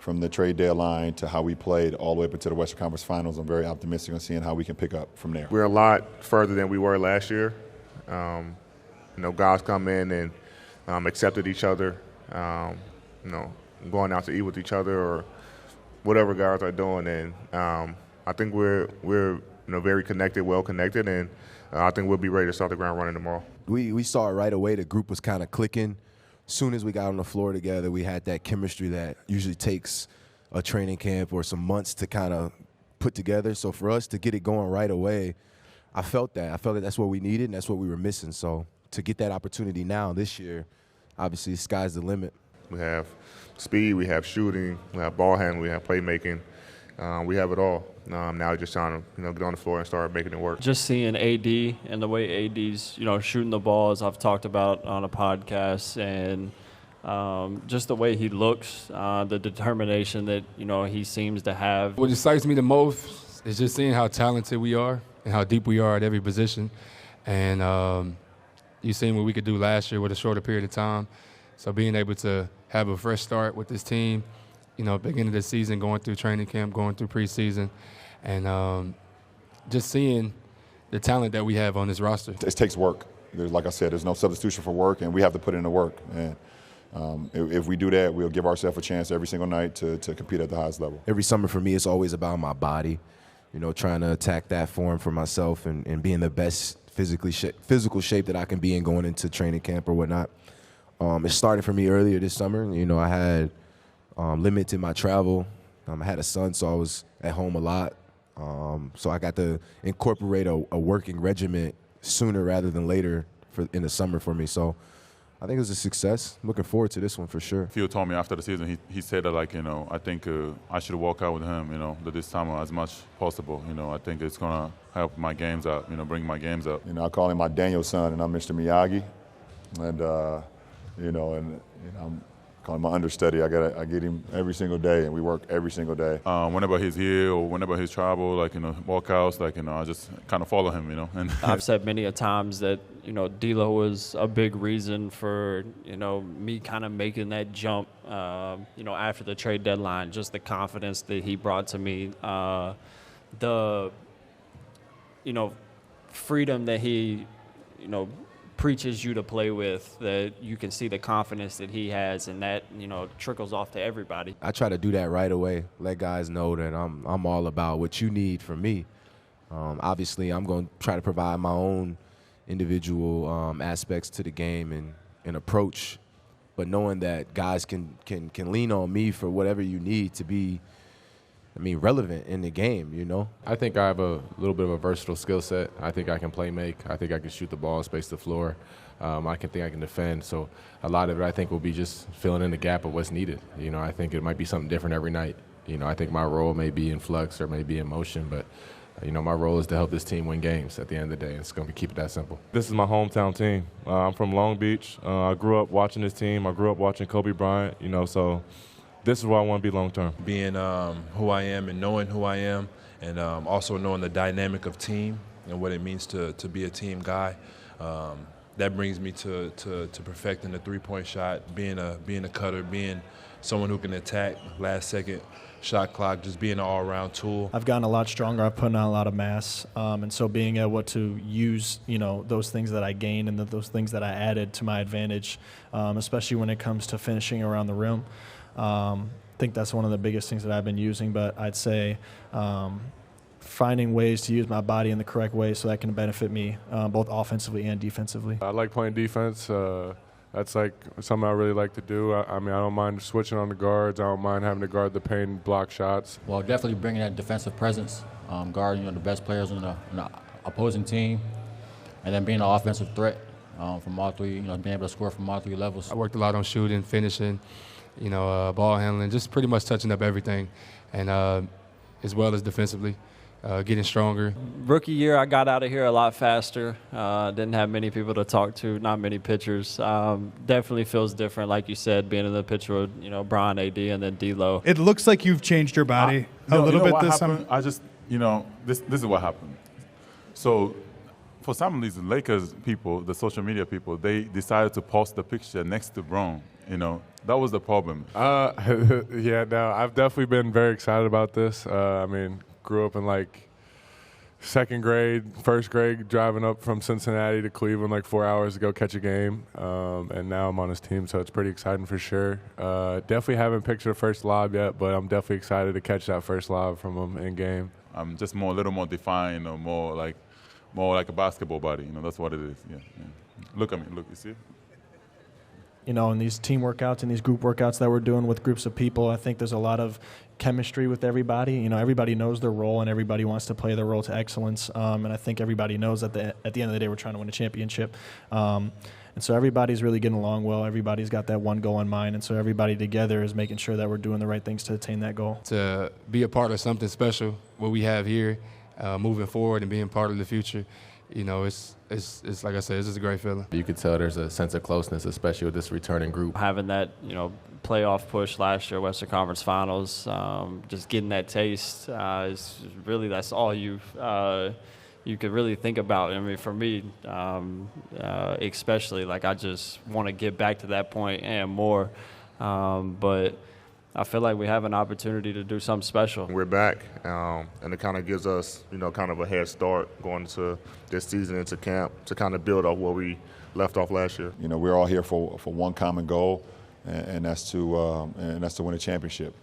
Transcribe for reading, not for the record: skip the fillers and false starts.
from the trade deadline to how we played all the way up into the Western Conference Finals. I'm very optimistic on seeing how we can pick up from there. We're a lot further than we were last year. Guys come in and accepted each other, going out to eat with each other or whatever guys are doing. And I think we're very connected, well connected, and I think we'll be ready to start the ground running tomorrow. We saw it right away. The group was kind of clicking. As soon as we got on the floor together, we had that chemistry that usually takes a training camp or some months to kind of put together. So for us to get it going right away, I felt that. I felt that that's what we needed and that's what we were missing. So to get that opportunity now this year, obviously, sky's the limit. We have speed, we have shooting, we have ball handling, we have playmaking. We have it all. Now just trying to get on the floor and start making it work. Just seeing AD and the way AD's shooting the ball, as I've talked about on a podcast, and just the way he looks, the determination that he seems to have. What excites me the most is just seeing how talented we are and how deep we are at every position. And you've seen what we could do last year with a shorter period of time. So being able to have a fresh start with this team, beginning of the season, going through training camp, going through preseason, and just seeing the talent that we have on this roster. It takes work. Like I said, there's no substitution for work, and we have to put in the work. And if we do that, we'll give ourselves a chance every single night to compete at the highest level. Every summer for me, it's always about my body, trying to attack that form for myself and being the best physical shape that I can be in going into training camp or whatnot. It started for me earlier this summer. I had limited my travel. I had a son, so I was at home a lot. So I got to incorporate a working regimen sooner rather than later in the summer for me. So I think it was a success. Looking forward to this one for sure. Phil told me after the season, he said that, I think I should walk out with him, this summer as much possible. I think it's going to help my games out, bring my games up. I call him my Daniel son, and I'm Mr. Miyagi. And, I'm calling him my understudy. I get him every single day, and we work every single day. Whenever he's here or whenever he's travel, walkouts, I just kind of follow him, And I've said many a times that, D'Lo was a big reason for, me kind of making that jump, after the trade deadline, just the confidence that he brought to me, the, freedom that he, preaches you to play with, that you can see the confidence that he has, and that trickles off to everybody. I try to do that right away. Let guys know that I'm all about what you need from me. Obviously, I'm going to try to provide my own individual aspects to the game and approach, but knowing that guys can lean on me for whatever you need to be relevant in the game, I think I have a little bit of a versatile skill set. I think I can play make. I think I can shoot the ball, space the floor. I can defend. So a lot of it, I think, will be just filling in the gap of what's needed. I think it might be something different every night. I think my role may be in flux or may be in motion, but, my role is to help this team win games at the end of the day. It's going to keep it that simple. This is my hometown team. I'm from Long Beach. I grew up watching this team. I grew up watching Kobe Bryant, so this is where I want to be long term. Being who I am and knowing who I am, and also knowing the dynamic of team and what it means to be a team guy, that brings me to perfecting the three-point shot, being a cutter, being someone who can attack last second shot clock, just being an all-around tool. I've gotten a lot stronger. I've put on a lot of mass, and so being able to use those things that I gained and those things that I added to my advantage, especially when it comes to finishing around the rim. I think that's one of the biggest things that I've been using, but I'd say finding ways to use my body in the correct way so that can benefit me both offensively and defensively. I like playing defense. That's something I really like to do. I don't mind switching on the guards. I don't mind having to guard the paint and block shots. Well, definitely bringing that defensive presence, guarding the best players on the opposing team, and then being an offensive threat from all three, being able to score from all three levels. I worked a lot on shooting, finishing, ball handling, just pretty much touching up everything, and as well as defensively, getting stronger. Rookie year, I got out of here a lot faster. Didn't have many people to talk to, not many pitchers. Definitely feels different, like you said, being in the picture with Bron, AD, and then D'Lo. It looks like you've changed your body a little bit this summer. I just, this is what happened. So for some of these Lakers people, the social media people, they decided to post the picture next to Bron, that was the problem. Yeah, no, I've definitely been very excited about this. I mean, grew up in like second grade, first grade, driving up from Cincinnati to Cleveland like 4 hours to go catch a game, and now I'm on his team, so it's pretty exciting for sure. Definitely haven't picked the first lob yet, but I'm definitely excited to catch that first lob from him in game. I'm just a little more defined, more like a basketball body. That's what it is. Yeah. Look at me. Look, you see? In these team workouts and these group workouts that we're doing with groups of people, I think there's a lot of chemistry with everybody. Everybody knows their role and everybody wants to play their role to excellence. And I think everybody knows that at the end of the day, we're trying to win a championship. And so everybody's really getting along well. Everybody's got that one goal in mind. And so everybody together is making sure that we're doing the right things to attain that goal. To be a part of something special, what we have here, moving forward and being part of the future, it's like I said, it's just a great feeling. You could tell there's a sense of closeness, especially with this returning group. Having that, playoff push last year, Western Conference Finals, just getting that taste is really, that's all you could really think about. I mean, for me, especially, like, I just want to get back to that point and more. But I feel like we have an opportunity to do something special. We're back, and it kind of gives us, kind of a head start going into this season, into camp, to kind of build off where we left off last year. We're all here for one common goal, and that's to win a championship.